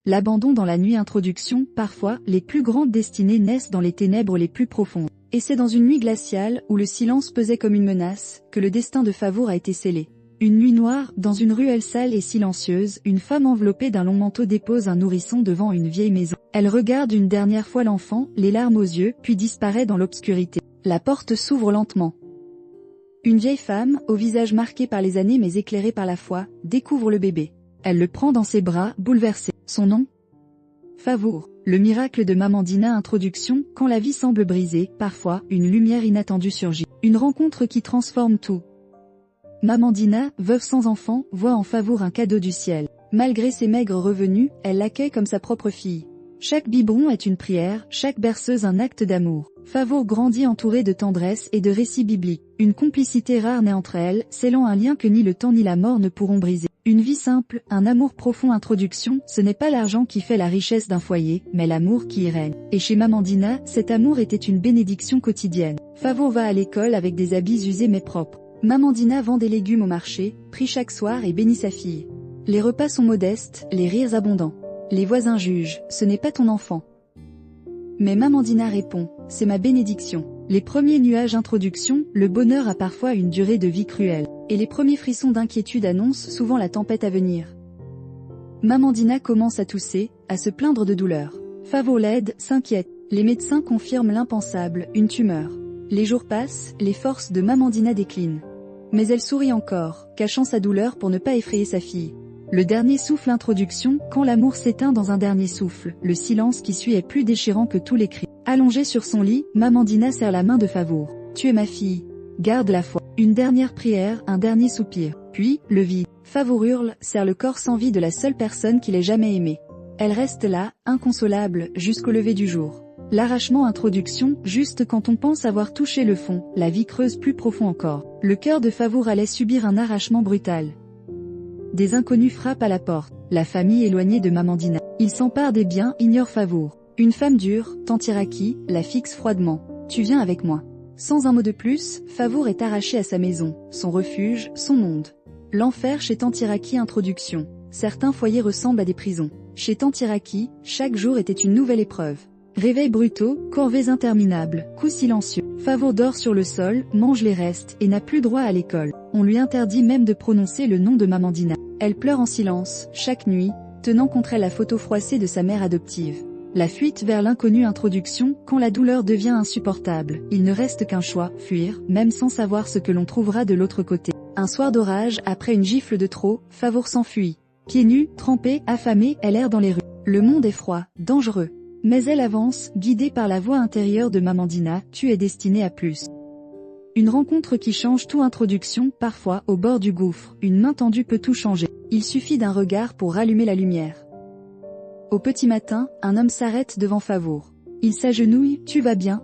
L'abandon dans la nuit. Introduction. Parfois, les plus grandes destinées naissent dans les ténèbres les plus profondes. Et c'est dans une nuit glaciale, où le silence pesait comme une menace, que le destin de Favour a été scellé. Une nuit noire, dans une ruelle sale et silencieuse, une femme enveloppée d'un long manteau dépose un nourrisson devant une vieille maison. Elle regarde une dernière fois l'enfant, les larmes aux yeux, puis disparaît dans l'obscurité. La porte s'ouvre lentement. Une vieille femme, au visage marqué par les années mais éclairé par la foi, découvre le bébé. Elle le prend dans ses bras, bouleversée. Son nom ? Favour. Le miracle de Mamandina. Introduction. Quand la vie semble brisée, parfois, une lumière inattendue surgit. Une rencontre qui transforme tout. Mamandina, veuve sans enfant, voit en Favour un cadeau du ciel. Malgré ses maigres revenus, elle l'accueille comme sa propre fille. Chaque biberon est une prière, chaque berceuse un acte d'amour. Favour grandit entouré de tendresse et de récits bibliques. Une complicité rare naît entre elles, scellant un lien que ni le temps ni la mort ne pourront briser. Une vie simple, un amour profond. Introduction. Ce n'est pas l'argent qui fait la richesse d'un foyer, mais l'amour qui y règne. Et chez Mamandina, cet amour était une bénédiction quotidienne. Favour va à l'école avec des habits usés mais propres. Mamandina vend des légumes au marché, prie chaque soir et bénit sa fille. Les repas sont modestes, les rires abondants. Les voisins jugent, ce n'est pas ton enfant. Mais Mamandina répond, c'est ma bénédiction. Les premiers nuages. Introduction. Le bonheur a parfois une durée de vie cruelle. Et les premiers frissons d'inquiétude annoncent souvent la tempête à venir. Mamandina commence à tousser, à se plaindre de douleur. Favour l'aide, s'inquiète. Les médecins confirment l'impensable, une tumeur. Les jours passent, les forces de Mamandina déclinent. Mais elle sourit encore, cachant sa douleur pour ne pas effrayer sa fille. Le dernier souffle. Introduction. Quand l'amour s'éteint dans un dernier souffle, le silence qui suit est plus déchirant que tous les cris. Allongée sur son lit, Mamandina serre la main de Favour. Tu es ma fille. Garde la foi. Une dernière prière, un dernier soupir. Puis, le vide. Favour hurle, serre le corps sans vie de la seule personne qu'il ait jamais aimée. Elle reste là, inconsolable, jusqu'au lever du jour. L'arrachement. Introduction. Juste quand on pense avoir touché le fond, la vie creuse plus profond encore. Le cœur de Favour allait subir un arrachement brutal. Des inconnus frappent à la porte. La famille éloignée de Mamandina. Ils s'emparent des biens, ignorent Favour. Une femme dure, Tantiraki, la fixe froidement. Tu viens avec moi. Sans un mot de plus, Favour est arraché à sa maison, son refuge, son monde. L'enfer chez Tantiraki. Introduction. Certains foyers ressemblent à des prisons. Chez Tantiraki, chaque jour était une nouvelle épreuve. Réveils brutaux, corvées interminables, coups silencieux. Favour dort sur le sol, mange les restes et n'a plus droit à l'école. On lui interdit même de prononcer le nom de Mamandina. Elle pleure en silence, chaque nuit, tenant contre elle la photo froissée de sa mère adoptive. La fuite vers l'inconnu. Introduction. Quand la douleur devient insupportable, il ne reste qu'un choix, fuir, même sans savoir ce que l'on trouvera de l'autre côté. Un soir d'orage, après une gifle de trop, Favour s'enfuit. Pieds nus, trempée, affamée, elle erre dans les rues. Le monde est froid, dangereux. Mais elle avance, guidée par la voix intérieure de Mamandina, tu es destinée à plus. Une rencontre qui change tout. Introduction. Parfois, au bord du gouffre, une main tendue peut tout changer. Il suffit d'un regard pour rallumer la lumière. Au petit matin, un homme s'arrête devant Favour. Il s'agenouille, tu vas bien ?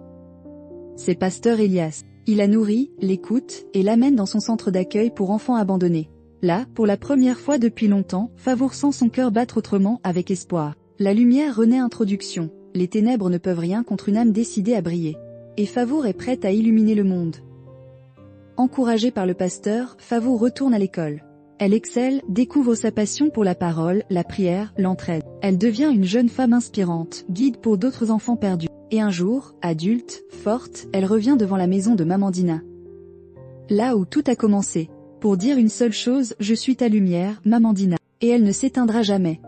C'est Pasteur Elias. Il la nourrit, l'écoute, et l'amène dans son centre d'accueil pour enfants abandonnés. Là, pour la première fois depuis longtemps, Favour sent son cœur battre autrement, avec espoir. La lumière renaît. Introduction. Les ténèbres ne peuvent rien contre une âme décidée à briller. Et Favour est prête à illuminer le monde. Encouragée par le pasteur, Favour retourne à l'école. Elle excelle, découvre sa passion pour la parole, la prière, l'entraide. Elle devient une jeune femme inspirante, guide pour d'autres enfants perdus. Et un jour, adulte, forte, elle revient devant la maison de Mamandina. Là où tout a commencé. Pour dire une seule chose, je suis ta lumière, Mamandina. Et elle ne s'éteindra jamais.